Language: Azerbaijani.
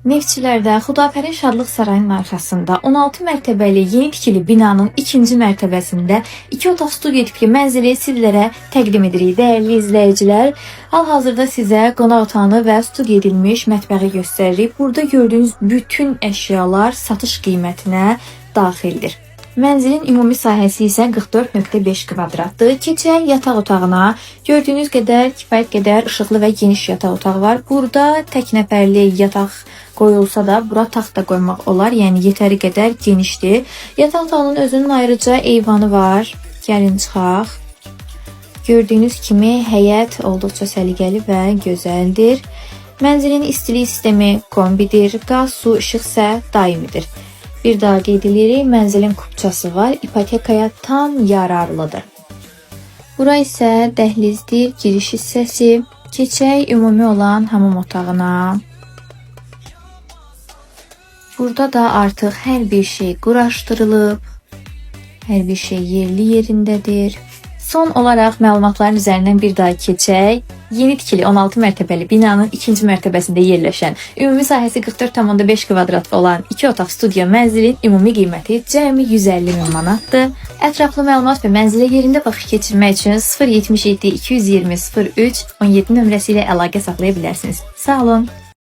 Neftçilərdə Xudafərin Şadlıq Sarayının arxasında 16 mərtəbəli yeni tikili binanın ikinci mərtəbəsində 2 otaq studiya tipli mənzili sizlərə təqdim edirik. Dəyərli izləyicilər, hal-hazırda sizə qonaq otağını və studiya edilmiş mətbəxi göstəririk. Burada gördüyünüz bütün əşyalar satış qiymətinə daxildir. Mənzilin ümumi sahəsi isə 44,5 kvadratdır. Keçək yataq otağına. Gördüyünüz qədər kifayət qədər işıqlı və geniş yataq otağı var. Burada tək nəfərli yataq qoyulsa da bura taxt da qoymaq olar. Yəni yetəri qədər genişdir. Yataq otağının özünün ayrıca eyvanı var. Gəlin çıxaq. Gördüyünüz kimi həyət olduqca səliqəli və gözəldir. Mənzilin istilik sistemi kombidir. Qaz, su, işıq isə daimidir. Bir daha qeyd edirik, mənzilin kupçası var, ipotekaya tam yararlıdır. Bura isə dəhlizdir, giriş hissəsi. Keçək ümumi olan hamam otağına. Burada da artıq hər bir şey quraşdırılıb, hər bir şey yerli yerindədir. Son olaraq məlumatların üzərindən bir daha keçək. Yeni tikili 16 mərtəbəli binanın ikinci mərtəbəsində yerləşən, ümumi sahəsi 44,5 kvadrat olan 2 otaq studiya mənzilin ümumi qiyməti cəmi 150 min manatdır. Ətraflı məlumat və mənzilə yerində baxış keçirmək üçün 077 220 03 17 nömrəsi ilə əlaqə saxlaya bilərsiniz. Sağ olun.